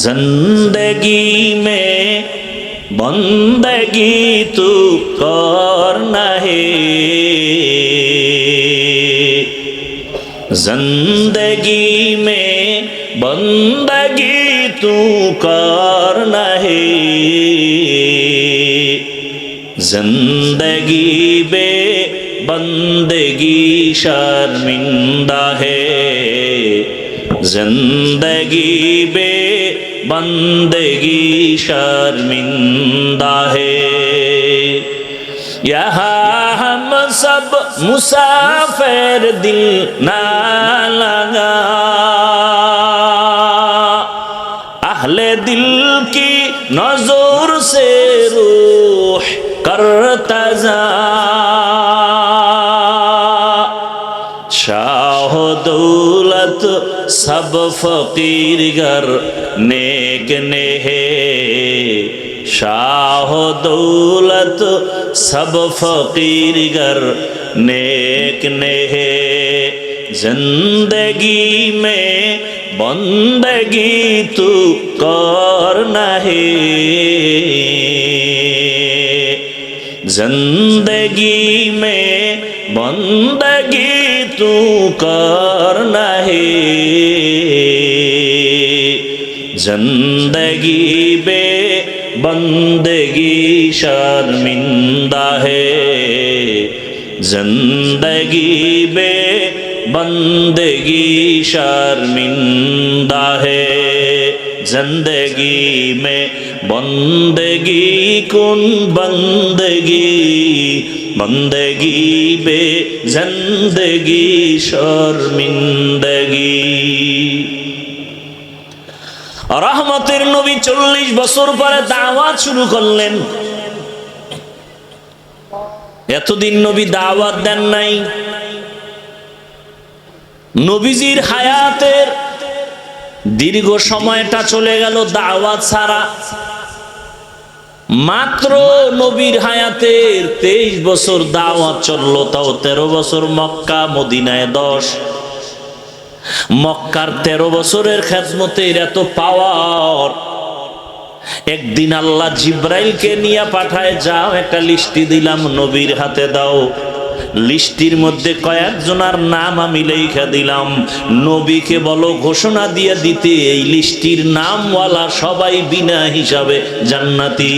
जिंदगी में बंदगी तू करना है, जिंदगी में बंदगी तू करना है, जिंदगी बे बंदगी शर्मिंदा है, जिंदगी बे बंदगी शर्मिंदा है। यहाँ हम सब मुसाफिर दिल ना लगा, अहले दिल की नजर से रूह करता जा, शाह दौलत सब फकीर गर नेक ने है, शाह दौलत सब फकीर गर नेक ने है, जिंदगी में बंदगी तू करना है, जिंदगी में बंदगी तू करना है, जिंदगी बे बंदगी शर्मिंदा है, जिंदगी बे बंदगी शर्मिंदा है, जिंदगी में बंदगी कुन बंदगी, बंदगी बे जिंदगी शर्मिंदगी। रहमतेर नबी 40 বছর পরে দাওয়াত শুরু করলেন। এতদিন নবী দাওয়াত দেন নাই। নবীজির হায়াতের দীর্ঘ সময়টা চলে গেল দাওয়াত ছাড়া। মাত্র নবীর হায়াতের 23 বছর দাওয়াত চললো, তাও 13 বছর মক্কা, মদিনায় 10। মক্কার 13 বছরের খেদমতের এত পাওয়ার, একদিন আল্লাহ জিব্রাইলকে নিয়ে পাঠায়, যাও একটা লিস্টি দিলাম, নবীর হাতে দাও। লিস্টির মধ্যে কয়েকজনের নাম আমি লেখা দিলাম, নবীকে বলো ঘোষণা দিয়ে দিতে এই লিস্টির নামওয়ালা সবাই বিনা হিসাবে জান্নাতি।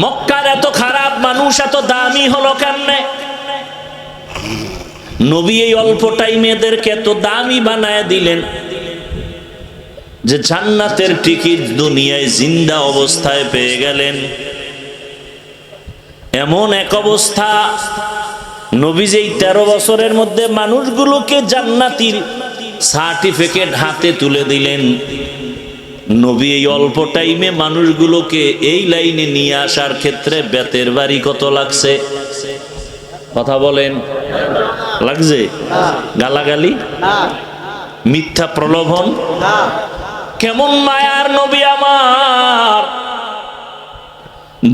মক্কার এত খারাপ মানুষ এত দামি হলো কেমনে? নবী এই অল্প টাইমে এদেরকে এত দামি বানায় দিলেন যে জান্নাতের টিকিট দুনিয়ায় জিন্দা অবস্থায় পেয়ে গেলেন। এমন এক অবস্থা, নবী যেই 13 বছরের মধ্যে মানুষগুলোকে জান্নাতির সার্টিফিকেট হাতে তুলে দিলেন। নবী এই অল্প টাইমে মানুষগুলোকে এই লাইনে নিয়ে আসার ক্ষেত্রে বেতের বাড়ি কত লাগছে? কথা বলেন, লাগছে? গালাগালি, মিথ্যা প্রলোভন। কেমন মায়ার নবী আমার,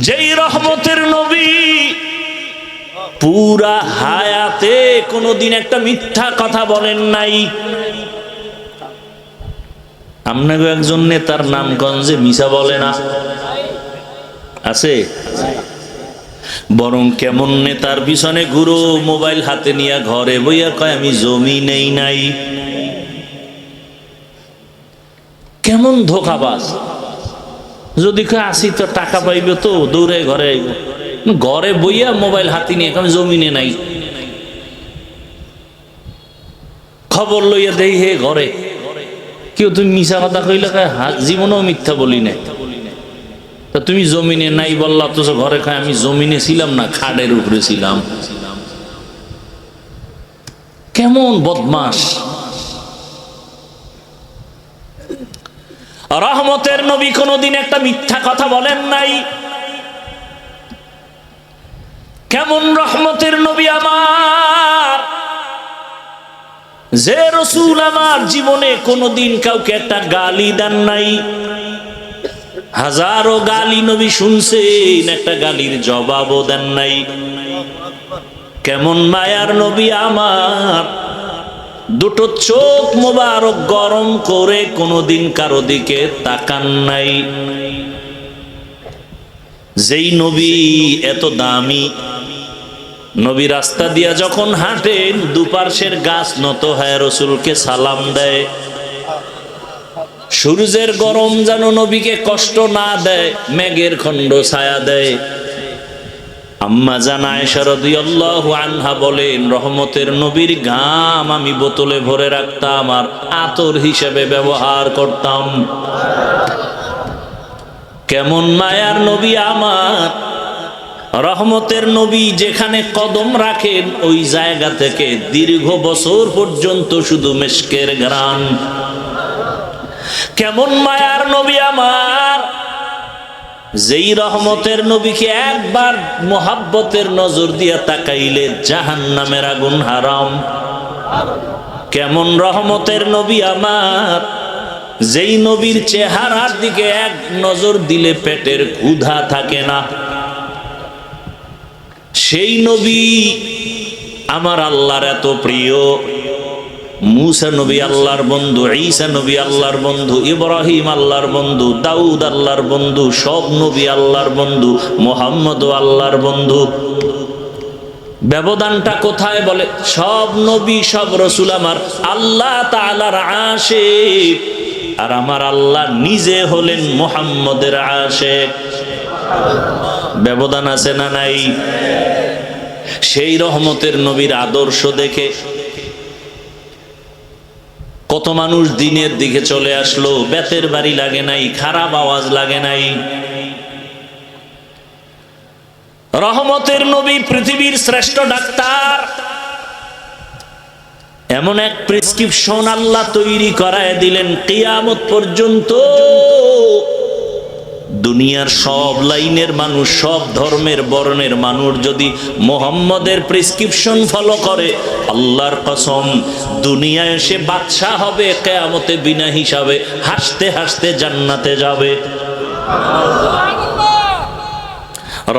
যেই রহমতের নবী পুরা হায়াতে কোনদিন একটা মিথ্যা কথা বলেন নাই। আপনাকে একজন নেতার নামগঞ্জে মিছা বলে না? আছে? বরং কেমন নেতার পিছনে ঘুরো, মোবাইল হাতে নিয়ে ঘরে বইয়া কয় আমি জমি নেই নাই। কেমন ধোঁকাবাজ! যদি কয় আসি তো টাকা পাইবে, তো দৌড়ে ঘরে আইব, ঘরে বইয়া মোবাইল হাতে নিয়ে আমি জমিনে নাই। খবর লইয়া দেই হে ঘরে, কেউ তুমি মিছা কথা কইলে কয় জীবনেও মিথ্যা বলি নাই। তা তুমি জমিনে নাই বললা, তো ঘরে কয় আমি জমিনে ছিলাম না, খাড়ের উপরে ছিলাম। কেমন বদমাশ! রহমতের নবী কোনদিন একটা মিথ্যা কথা বলেন নাই। কেমন রহমতের নবী আমার, যে রাসূল আমার জীবনে কোনদিন কাউকে একটা গালি দেন নাই। হাজারো গালি নবী শুনছেন, একটা গালির জবাবও দেন নাই। কেমন মায়ার নবী আমার, দুটো চোখ মোবারক গরম করে কোনোদিন কারো দিকে তাকান নাই। যেই নবী এত দামি, নবী রাস্তা দিয়া যখন হাঁটেন দুপার্শ্বের গাছ নত হয় রসুলকে সালাম দেয়। সূর্যের গরম যেন নবীকে কষ্ট না দেয়, মেঘের খণ্ড ছায়া দেয়। আম্মা জান আয়েশা রাদিয়াল্লাহু আনহা বলেন, রহমতের নবীর ঘাম আমি বোতলে ভরে রাখতাম আর আতর হিসেবে ব্যবহার করতাম। কেমন মায়ার নবী আমার! রহমতের নবী যেখানে কদম রাখেন ওই জায়গা থেকে দীর্ঘ বছর পর্যন্ত শুধু মিশকের ঘ্রাণ। কেমন মায়ার নবী আমার! যেই রহমতের নবীকে একবার মোহাব্বতের নজর দিয়া তাকাইলে জাহান্নামের আগুন হারাম। কেমন রহমতের নবী আমার! যেই নবীর চেহারার দিকে এক নজর দিলে পেটের ক্ষুধা থাকে না। সেই নবী আমার আল্লাহর এত প্রিয়। মুসা নবী আল্লাহর বন্ধু, ঈসা নবী আল্লাহর বন্ধু, ইব্রাহিম আল্লাহর বন্ধু, দাউদ আল্লাহর বন্ধু, সব নবী আল্লাহর বন্ধু, মুহাম্মদও আল্লাহর বন্ধু। ব্যবধানটা কোথায়? বলে সব নবী সব রসুল আমার আল্লাহ তাআলার আশিক, আর আমার আল্লাহ নিজে হলেন মুহাম্মদের আশিক। ব্যবধান আছে না নাই? সেই রহমতের নবীর আদর্শ দেখে কত মানুষ দিনের দিকে চলে আসলো, বেতের বাড়ি লাগে নাই, খারাপ আওয়াজ লাগে নাই। রহমতের নবী পৃথিবীর শ্রেষ্ঠ ডাক্তার। এমন এক প্রেসক্রিপশন আল্লাহ তৈরি করায় দিলেন, কিয়ামত পর্যন্ত দুনিয়ার সব লাইনের মানুষ, সব ধর্মের বর্ণের মানুষ যদি মুহাম্মদের প্রেসক্রিপশন ফলো করে, আল্লাহর কসম দুনিয়ায় সে বাদশা হবে, কিয়ামতে বিনা হিসাবে হাসতে হাসতে জান্নাতে যাবে।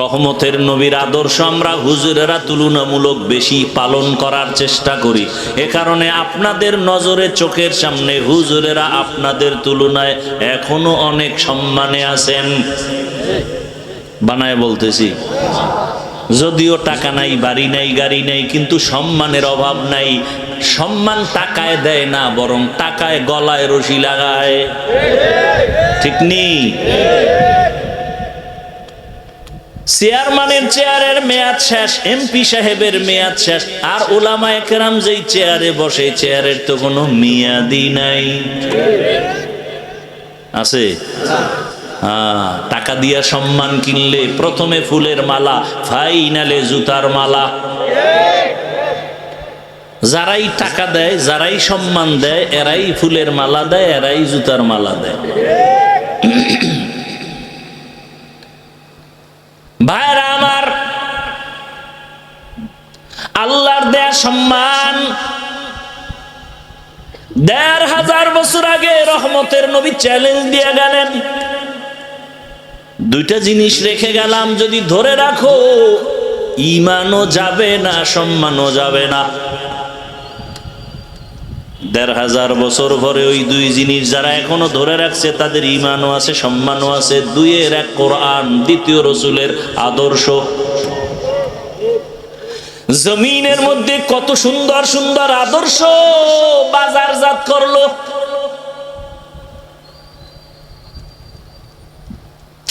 রহমতের নবীর আদর্শ আমরা হুজুরেরা তুলনামূলক বেশি পালন করার চেষ্টা করি। এ কারণে আপনাদের নজরে চোখের সামনে হুজুরেরা আপনাদের তুলনায় এখনো অনেক সম্মানে আছেন। বানায় বলতেছি, যদিও টাকা নাই, বাড়ি নাই, গাড়ি নাই, কিন্তু সম্মানের অভাব নাই। সম্মান টাকায় দেয় না, বরং টাকায় গলায় রশি লাগায়। ঠিক নেই? চেয়ারম্যানের চেয়ারের মেয়াদ শেষ, এমপি সাহেবের মেয়াদ শেষ, আর উলামায়ে কেরাম যেই চেয়ারে বসে চেয়ারের তো কোনো মেয়াদই নাই। আছে? টাকা দিয়া সম্মান কিনলে প্রথমে ফুলের মালা, ফাইনালে জুতার মালা। যারাই টাকা দেয়, যারাই সম্মান দেয়, এরাই ফুলের মালা দেয়, এরাই জুতার মালা দেয়। ভাইরা আমার, আল্লাহর দেয়া সম্মান ১৫০০ বছর আগে রহমতের নবী চ্যালেঞ্জ দিয়ে গেলেন, দুইটা জিনিস রেখে গেলাম, যদি ধরে রাখো ঈমানও যাবে না, সম্মানও যাবে না। ১৫০০ বছর পরে ওই দুই জিনিস যারা এখনো ধরে রাখছে তাদের ঈমানও আছে, সম্মানও আছে। দুইয়ের এক কোরআন, দ্বিতীয় রসুলের আদর্শ। জমিনের মধ্যে কত সুন্দর সুন্দর আদর্শ বাজারজাত করলো,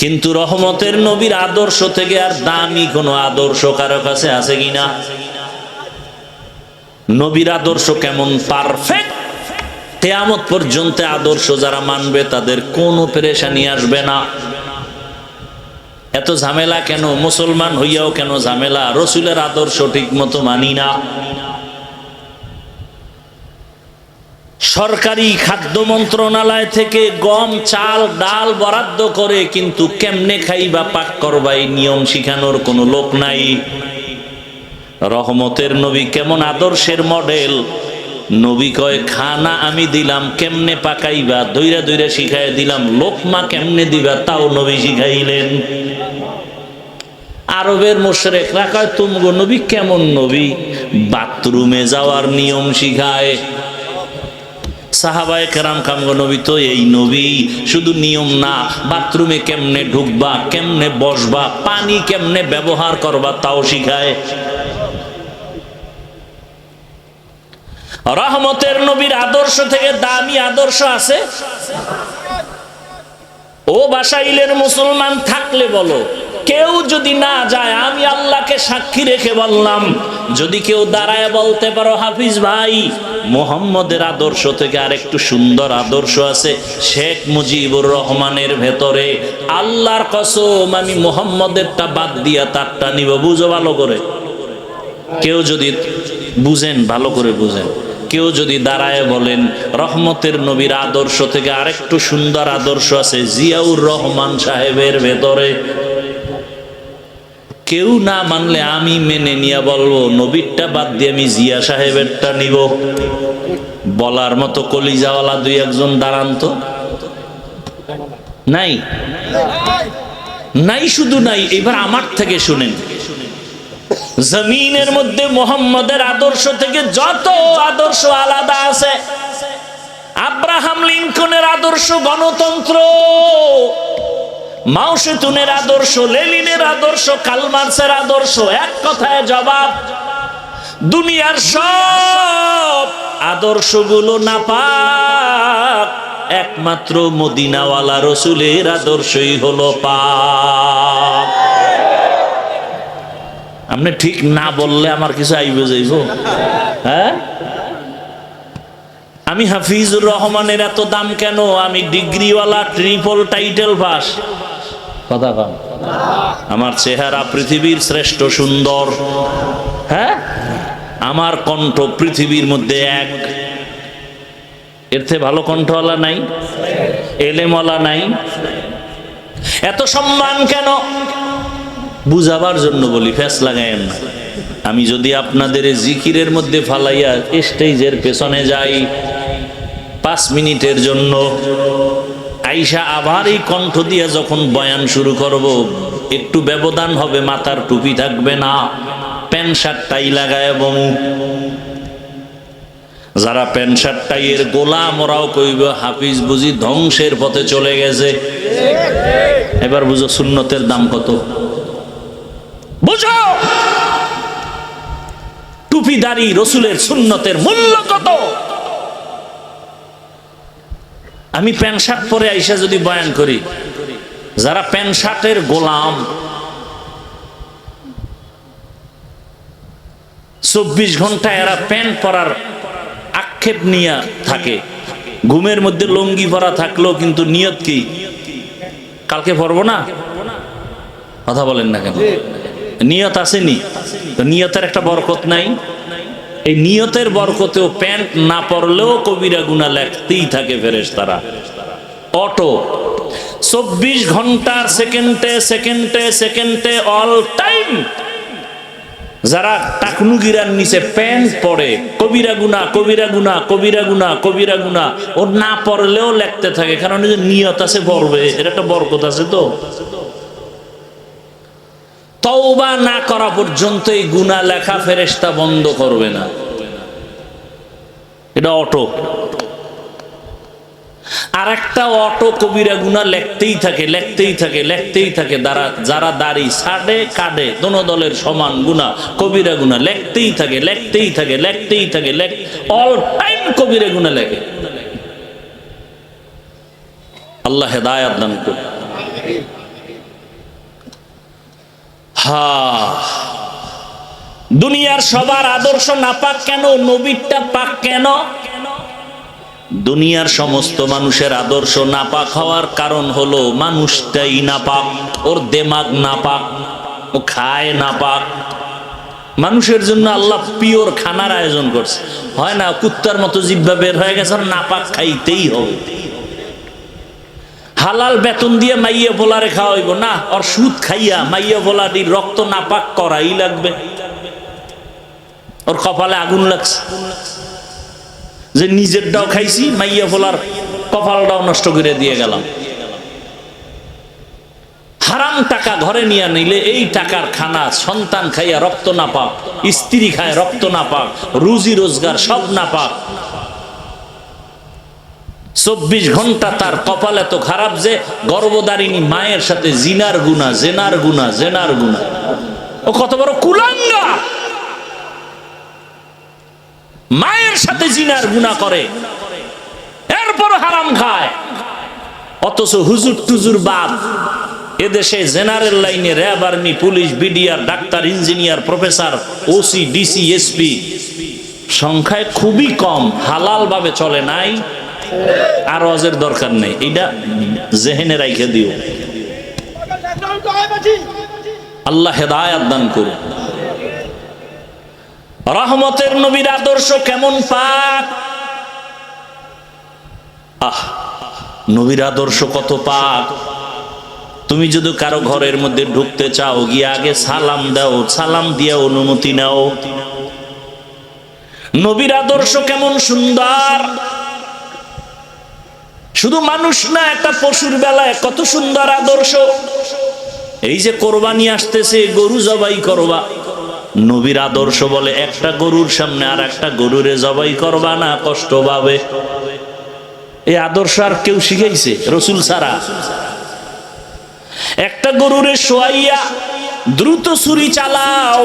কিন্তু রহমতের নবীর আদর্শ থেকে আর দামি কোনো আদর্শ কারো কাছে আছে কিনা? নবীর আদর্শ কেমন পারফেক্ট, কিয়ামত পর্যন্ত আদর্শ যারা মানবে তাদের কোনো পেরেশানি আসবে না। এত ঝামেলা কেন? মুসলমান হইয়াও কেন ঝামেলা? রসুলের আদর্শ ঠিক মতো মানি না। সরকারি খাদ্য মন্ত্রণালয় থেকে গম, চাল, ডাল বরাদ্দ করে, কিন্তু কেমনে খাইবা, পাক করবা এই নিয়ম শিখানোর কোনো লোক নাই। রহমতের নবী কেমন আদর্শের মডেল! নবী কয়, খানা আমি দিলাম, কেমনে পাকাইবা দইরা দইরা শিখাই দিলাম, লোকমা কেমনে দিবা তাও নবী শিখাইলেন। আরবের মুশরিকরা কয়, তুমগো নবী কেমন নবী, বাথরুমে যাওয়ার নিয়ম শিখায়। সাহাবায়ে কেরাম কামগো নবী তো এই নবী, শুধু নিয়ম না, বাথরুমে কেমনে ঢুকবা, কেমনে বসবা, পানি কেমনে ব্যবহার করবা তাও শিখায়। রহমতের নবীর আদর্শ থেকে দামি আদর্শ আছে? ও বাসাইলের মুসলমান থাকলে বলো, কেউ যদি না যায় আমি আল্লাহকে সাক্ষী রেখে বললাম, যদি কেউ দাঁড়ায় বলতে পারো হাফিজ ভাই মুহাম্মদের আদর্শ থেকে আরেকটু সুন্দর আদর্শ আছে শেখ মুজিবুর রহমানের ভেতরে, আল্লাহর কসম আমি মুহাম্মদেরটা বাদ দিয়া তারটা নিব। বুঝো ভালো করে, কেউ যদি বুঝেন ভালো করে বুঝেন, কেউ যদি দাঁড়ায় বলেন রহমতের নবীর আদর্শ থেকে আরেকটু সুন্দর আদর্শ আছে জিয়াউর রহমান সাহেবের ভেতরে, কেউ না মানলে আমি মেনে নিয়ে বলবো নবীরটা বাদ দিয়ে আমি জিয়া সাহেবেরটা নিব। বলার মতো কলিজাওয়ালা দুই একজন দাঁড়ান তো। নাই নাই, শুধু নাই। এবার আমার থেকে শুনেন, জমিনের মধ্যে মুহাম্মদের আদর্শ থেকে যত আদর্শ আলাদা আছে, আব্রাহাম লিঙ্কনের আদর্শ গণতন্ত্র, মাও সেতুনের আদর্শ, লেনিনের আদর্শ, কার্ল মার্ক্সের আদর্শ, এক কথায় জবাব দুনিয়ার সব আদর্শগুলো নাপাক, একমাত্র মদিনাওয়ালা রসুলের আদর্শই হলো পাক। আপনি ঠিক না বললে আমার কিছু আইবে যাইব? হ্যাঁ, আমি হাফিজুর রহমানের এত দাম কেন? আমি ডিগ্রিওয়ালা, ট্রিপল টাইটেল পাস। কথা কম, আমার চেহারা পৃথিবীর শ্রেষ্ঠ সুন্দর, হ্যাঁ, আমার কণ্ঠ পৃথিবীর মধ্যে এক, এর থেকে ভালো কণ্ঠওয়ালা নাই, এলেমওয়ালা নাই। এত সম্মান কেন? বুঝাবার জন্য বলি, ফেস লাগায়েন না। আমি যদি আপনাদের জিকিরের মধ্যে ফালাইয়া স্টেজের পেছনে যাই 5 মিনিটের জন্য, আইসা আবার এই কণ্ঠ দিয়ে যখন বয়ান শুরু করব, একটু ব্যবধান হবে, মাথার টুপি থাকবে না, প্যান্ট শার্ট টাই লাগায় বমু। যারা প্যান্ট শার্ট টাইয়ের গোলাম ওরাও কইব হাফিজ বুঝি ধ্বংসের পথে চলে গেছে। এবার বুঝো সুন্নতের দাম কত, বুঝো টুপিদারি রসুলের সুন্নতের মূল্য কত। আমি প্যান্ট শার্ট পরে আইসা যদি বয়ান করি, যারা প্যান্ট শার্টের গোলাম 24 ঘন্টা এরা প্যান্ট পরার আক্ষেপ নিয়ে থাকে, ঘুমের মধ্যে লুঙ্গি পরা থাকলো কিন্তু নিয়ত কি কালকে পরবো না। কথা বলেন না কেন? নিয়ত আসেনি তো, নিয়তের একটা বরকত নাই। এই নিয়তের বরকতেও প্যান্ট না পরলেও কবিরা গুনাহ লেখতেই থাকে ফেরেশতারা। অটো 24 ঘন্টার সেকেন্ডে সেকেন্ডে সেকেন্ডে অল টাইম যারা টাকনুগিরার নিচে প্যান্ট পরে কবিরা গুনাহ কবিরা গুনাহ কবিরা গুনাহ কবিরা গুনাহ, ও না পড়লেও লেখতে থাকে, কারণ নিয়ত আছে পড়বে, এর একটা বরকত আছে। তো তওবা না করা পর্যন্ত এই গুনাহ লেখা ফেরেশতা বন্ধ করবে না। এটা অটো। আর একটা অটো কবিরা গুনাহ লেখতেই থাকে লেখতেই থাকে লেখতেই থাকে। যারা দাড়ি ছাড়ে কাটে দোনো দলের সমান গুনাহ কবিরা গুনাহ লেখতেই থাকে লেখতেই থাকে লেখতেই থাকে, অল টাইম কবিরা গুনাহ লেখে। আল্লাহ হেদায়েত দান করুন। দুনিয়ার সবার আদর্শ নাপাক কেন? নবীরটা পাক কেন? দুনিয়ার সমস্ত মানুষের আদর্শ নাপাক হওয়ার কারণ হলো মানুষটাই নাপাক, ওর দেমাগ নাপাক, ও খায় নাপাক। মানুষের জন্য আল্লাহ পিওর খানার আয়োজন করছে, হয় না কুত্তার মতো জিহ্বা বের হয়ে গেছে, নাপাক খাইতেই হবে। হালাল বেতন দিয়ে মাইয়া ভোলারে খাওয়াইব না, আর সুদ খাইয়া মাইয়া ভোলাটির রক্ত নাপাক করাই লাগবে। ওর কপালে আগুন লাগছে যে নিজেরটাও খাইছি, মাইয়া ভোলার কপালটাও নষ্ট করে দিয়ে গেলাম। হারাম টাকা ঘরে নিয়ে নিলে এই টাকার খানা সন্তান খাইয়া রক্ত নাপাক, স্ত্রী খায় রক্ত নাপাক, রুজি রোজগার সব নাপাক। 24 ঘন্টা তার কপাল এত খারাপ যে গর্ভধারিণী মায়ের সাথে জিনার গুনাহ, জেনার গুনাহ, জেনার গুনাহ। ও কত বড় কুলাঙ্গা, মায়ের সাথে জিনার গুনাহ করে, এরপর হারাম খায়। অথচ হুজুর টুজুর বাদ এদেশে জেনারেল লাইনে RAB, army, police, BDR, doctor, engineer, professor, OC, DC, SP সংখ্যায় খুবই কম হালাল ভাবে চলে নাই। আর ওয়াজের দরকার নেই, এটা জেহেনে রাইখে দিও। আল্লাহ হেদায়েত দান করুন। রহমতের নবীর আদর্শ কেমন পাক! আহ, নবীর আদর্শ কত পাক! তুমি যদি কারো ঘরের মধ্যে ঢুকতে চাও, গিয়ে আগে সালাম দাও, সালাম দিয়ে অনুমতি নাও। নবীর আদর্শ কেমন সুন্দর! শুধু মানুষ না, একটা পশুর বেলায় কত সুন্দর আদর্শ। এই যে কোরবানি আসতেছে, গরু জবাই করবা, নবীর আদর্শ বলে একটা গরুর সামনে আর একটা গরুরে জবাই করবা না, কষ্ট পাবে। এই আদর্শ আর কেউ শিখাইছে? রসুল ছাড়া। একটা গরুরে শোয়াইয়া দ্রুত ছুরি চালাও,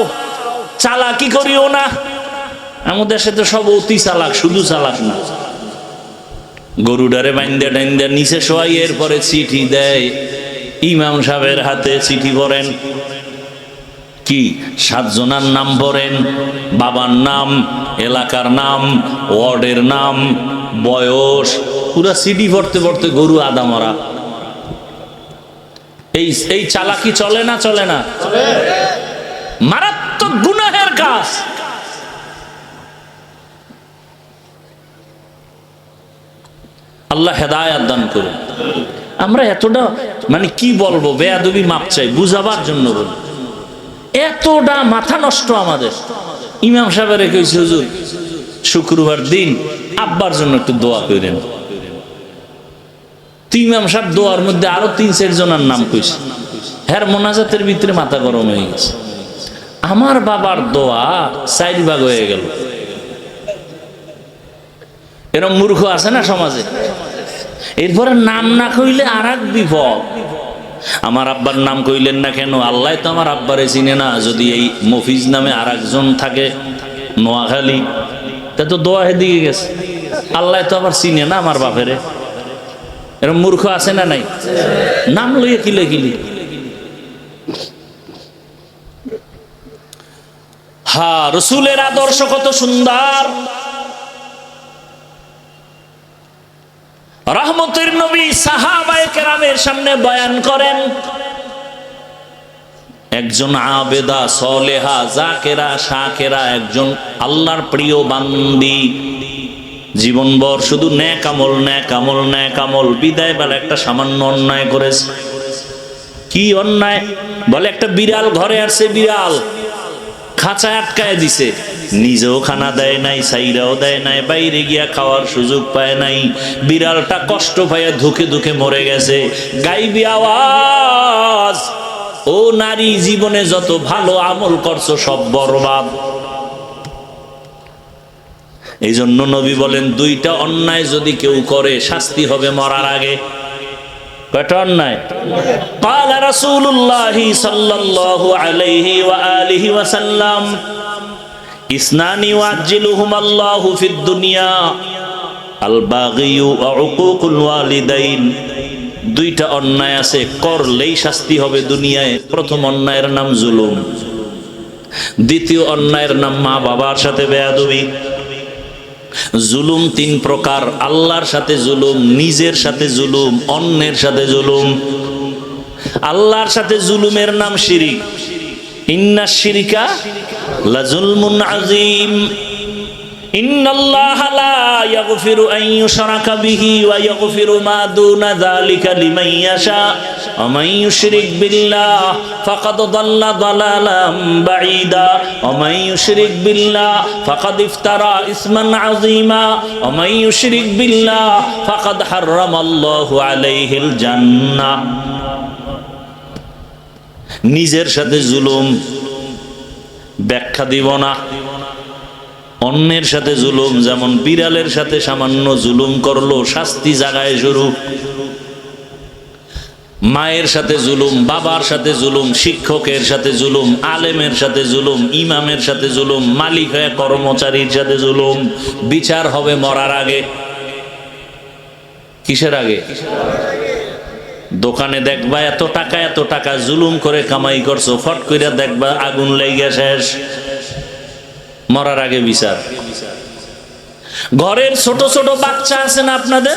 চালাকি করিও না। আমাদের সাথে সব অতি চালাক, শুধু চালাক না। গরুডারে বাইন্দা টাইন্দা নিচে শোয়াই, এরপরে চিঠি দেয়, ইমাম সাহেবের হাতে চিঠি পড়েন। কি 7 জনের নাম পড়েন, বাবার নাম, এলাকার নাম, ওয়ার্ডের নাম, বয়স, পুরা চিঠি পড়তে পড়তে গরু আদা মরা। এই চালাকি চলে না? চলে না? মারাত্মক গুনাহের কাজ। আল্লাহ হেদায়েত দান করুন। আমরা এতটা মানে কি বলবো, বেয়াদবি মাপ চাই, বুঝাবার জন্য বলি। এতটা মাথা নষ্ট আমাদের। ইমাম সাহেবের কইছে, হুজুর শুক্রবার দিন আব্বার জন্য একটু দোয়া করেন। ইমাম সাহেব দোয়ার মধ্যে আরো 3-4 জনের নাম কইছে। হ্যাঁ, মোনাজাতের ভিতরে মাথা গরম হয়ে গেছে। আমার বাবার দোয়া 4 ভাগ হয়ে গেল। এরকম মূর্খ আছে না সমাজে? এরপরে নাম না কইলে আর এক বিপদ। আমার আব্বার নাম কইলেন না কেন? আল্লাহ তো আমার আব্বারে চিনে না। যদি এই মফিজ নামে আর একজন থাকে নোয়াখালী, তা তো দোয়া দিকে গেছে। আল্লাহ তো আবার চিনে না আমার বাপেরে। এরকম মূর্খ আছে না নাই? নাম লইয়ে কিলে কিলি। হ্যাঁ, রসুলের আদর্শ কত সুন্দর! রহমতের নবী সাহাবায়ে কেরামের সামনে বয়ান করেন, একজন আবেদা, সলেহা, জাকেরা, শাকেরা, একজন আল্লাহর প্রিয় বান্দি, জীবনভর শুধু নেক আমল, নেক আমল, নেক আমল। বিদায় বেলা একটা সামান্য অন্যায় করেছে। কি অন্যায়? বলে একটা বিড়াল ঘরে আসছে, বিড়াল খাঁচায় আটকায় দিছে, নিজেও খানা দেয় নাই, সাইরাও দেয় নাই, বাইরে গিয়া খাওয়ার সুযোগ পায় নাই। বিড়ালটা কষ্ট পাইয়া ধুকে ধুকে মরে গেছে। গাইবি আওয়াজ, ও নারী, জীবনে যত ভালো আমল করছো সব বরবাদ। এই জন্য নবী বলেন, 2টা অন্যায় যদি কেউ করে শাস্তি হবে মরার আগে। কয়টা অন্যায়? قال رسول الله صلى الله عليه وآله وسلم اثنان يعجلهما الله في الدنيا الباغي وعقوق الوالدين। 2টা অন্যায় আছে, করলেই শাস্তি হবে দুনিয়ায়। প্রথম অন্যায়ের নাম জুলুম, দ্বিতীয় অন্যায়ের নাম মা বাবার সাথে বেয়াদবি। জুলুম 3 প্রকার: আল্লাহর সাথে জুলুম, নিজের সাথে জুলুম, অন্যের সাথে জুলুম। আল্লাহর সাথে জুলুমের নাম শিরিক। ইন্নাশ শিরকা লাযুলমুন আযীম। ইন্নাল্লাহা লা ইয়াগফিরু আন ইউশরাকা বিহি ওয়া ইয়াগফিরু মা দুনা যালিকা লিমান ইয়াশা ওয়া মান ইউশরিক বিল্লাহ ফাকাদ দাল্লা দালালাম বাঈদা ওয়া মান ইউশরিক বিল্লাহ ফাকাদ ইফতারা ইসমান আযীমা ওয়া মান ইউশরিক বিল্লাহ ফাকাদ হারামাল্লাহু আলাইহিল জান্নাহ। নিজের সাথে জুলুম ব্যাখ্যা দিব না, অন্যের সাথে জুলুম, যেমন বিড়ালের সাথে সামান্য জুলুম করলো শাস্তি জাগায় শুরু। মায়ের সাথে জুলুম, বাবার সাথে জুলুম, শিক্ষকের সাথে জুলুম, আলেমের সাথে জুলুম, ইমামের সাথে জুলুম, মালিক হয়ে কর্মচারীর সাথে জুলুম। বিচার হবে মরার আগে। কিসের আগে? দোকানে দেখবা এত টাকা জুলুম করে কামাই করছো, ফট কইরা দেখবা আগুন লেগে শেষ। মরার আগে বিচার। ঘরের ছোট ছোট বাচ্চা আছে না আপনাদের,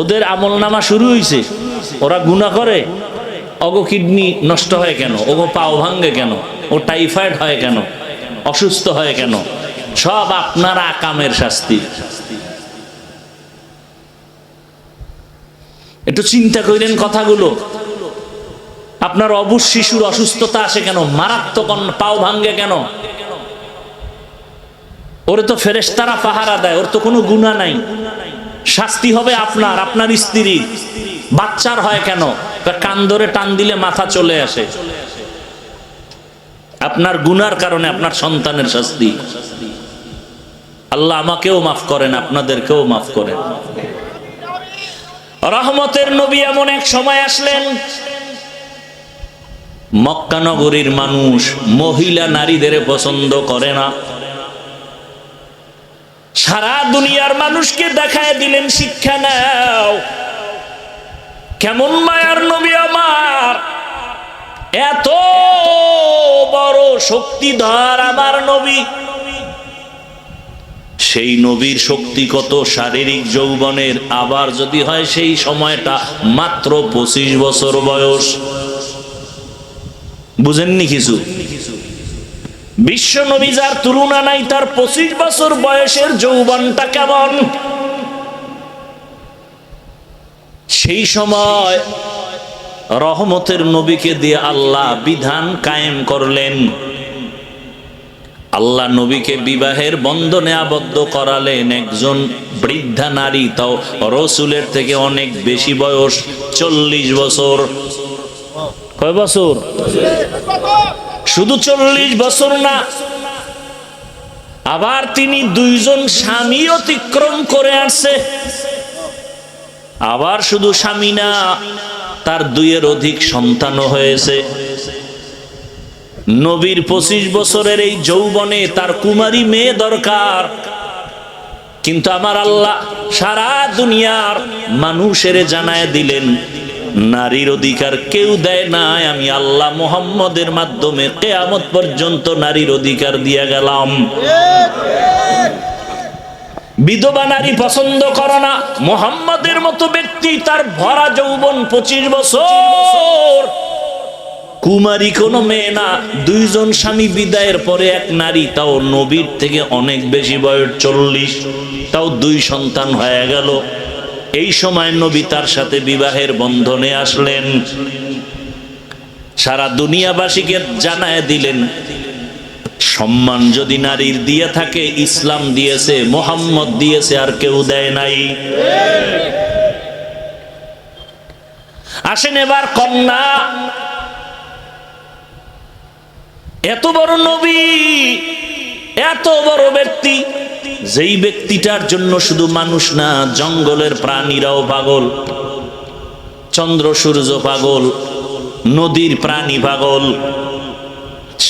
ওদের আমল নামা শুরু হয়েছে, ওরা গুনাহ করে, ওগো কিডনি নষ্ট হয় কেন, ওগো পাও ভাঙ্গে কেন, ও টাইফয়েড হয় কেন, অসুস্থ হয় কেন, সব আপনার আকামের শাস্তি। একটু চিন্তা করেন কথাগুলো। আপনার অবুঝ শিশুর অসুস্থতা আসে কেন, মারাত্মক পাও ভাঙ্গে কেন, ওরে তো ফেরেশতারা পাহারা দেয়, ওর তো কোনো গুনাহ নাই, শাস্তি হবে আপনার, আপনার স্ত্রী। বাচ্চার হয় কেন, কান ধরে টান দিলে মাথা চলে আসে, আপনার গুনার কারণে আপনার সন্তানের শাস্তি। আল্লাহ আমাকেও মাফ করেন, আপনাদেরকেও মাফ করেন। রহমতের নবী এমন এক সময় আসলেন, মক্কা নগরীর মানুষ মহিলা নারীদের পছন্দ করে না। সারা দুনিয়ার মানুষকে দেখায় দিলেন, শিক্ষা নাও, কেমন মায়ার নবী আমার, এত বড় শক্তিধর আমার নবী। সেই নবীর শক্তি কত, শারীরিক যৌবনের, আবার যদি হয় সেই সময়টা মাত্র 25 বছর বয়স। বুঝেননি কিছু? বিশ্ব নবী যার তুলনা নাই, তার 25 বছর বয়সের যৌবনটা কেমন। সেই সময় রহমতের নবীকে দিয়ে আল্লাহ বিধান কায়েম করলেন। আল্লাহ নবীকে বিবাহের বন্ধনে আবদ্ধ করালেন একজন বৃদ্ধা নারী, তাও রসুলের থেকে অনেক বেশি বয়স, 40 বছর। কয় বছর? শুধু 40 বছর না, আবার তিনি 2 জন স্বামী অতিক্রম করে আসছে। আবার শুধু স্বামী না, তার 2 এর অধিক সন্তানও হয়েছে। নবীর 25 বছরের এই যৌবনে তার কুমারী মেয়ে দরকার, কিন্তু আমার আল্লাহ সারা দুনিয়ার মানুষের জানায় দিলেন, নারীর অধিকার কেউ দেয় নাই, আমি আল্লাহ মুহাম্মদের মাধ্যমে কিয়ামত পর্যন্ত নারীর অধিকার দিয়ে গেলাম। বিধবা নারী পছন্দ করো না, মুহাম্মদের মতো ব্যক্তি, তার ভরা যৌবন 25 বছর, কুমারী কোনো মেয়ে না, 2 জন স্বামী বিদায়ের পরে এক নারী, তাও নবীর থেকে অনেক বেশি বয়স, 40, তাও 2 সন্তান হয়ে গেল। এই সময় নবী তার সাথে বিবাহের বন্ধনে আসলেন। সারা দুনিয়াবাসীকে জানায় দিলেন, সম্মান যদি নারীর দিয়ে থাকে, ইসলাম দিয়েছে, মুহাম্মদ দিয়েছে, আর কেউ দেয় নাই। আসেন এবার কন্যা, এত বড় নবী, এত বড় ব্যক্তি, যেই ব্যক্তিটার জন্য শুধু মানুষ না, জঙ্গলের প্রাণীরাও পাগল, চন্দ্র সূর্য পাগল, নদীর প্রাণী পাগল।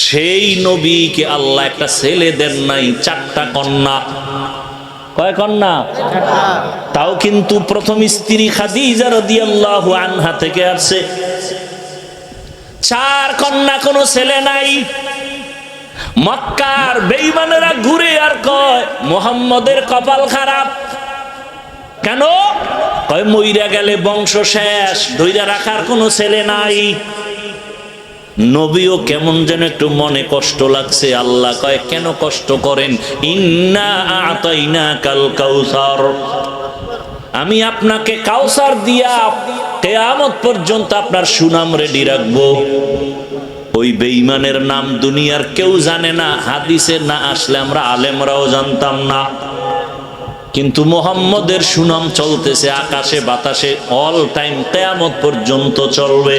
সেই নবীকে আল্লাহ একটা ছেলে দেন নাই, 4টা কন্যা। কয় কন্যা? তাও কিন্তু প্রথম স্ত্রী খাদিজা রাদিয়াল্লাহু আনহা থেকে আসছে। 4 কন্যা, কোনো ছেলে নাই। মক্কার বেঈমানেরা ঘুরে আর কয়, মুহাম্মদের কপাল খারাপ। কেন? কয় মইরা গেলে বংশ শেষ, ধইরা রাখার কোনো ছেলে নাই। নবীও কেমন যেন একটু মনে কষ্ট লাগছে। আল্লাহ কয়, কেন কষ্ট করেন? ইন্না আতাইনাকাল কাউসার, আমি আপনাকে কাউসার দিয়া কিয়ামত পর্যন্ত আপনার সুনাম রেডি রাখবো। ওই বেঈমানের নাম দুনিয়ার কেউ জানে না, হাদিসে না আসলে আমরা আলেমরাও জানতাম না, কিন্তু মুহাম্মদের সুনাম চলতেছে আকাশে বাতাসে, অল টাইম, কিয়ামত পর্যন্ত চলবে।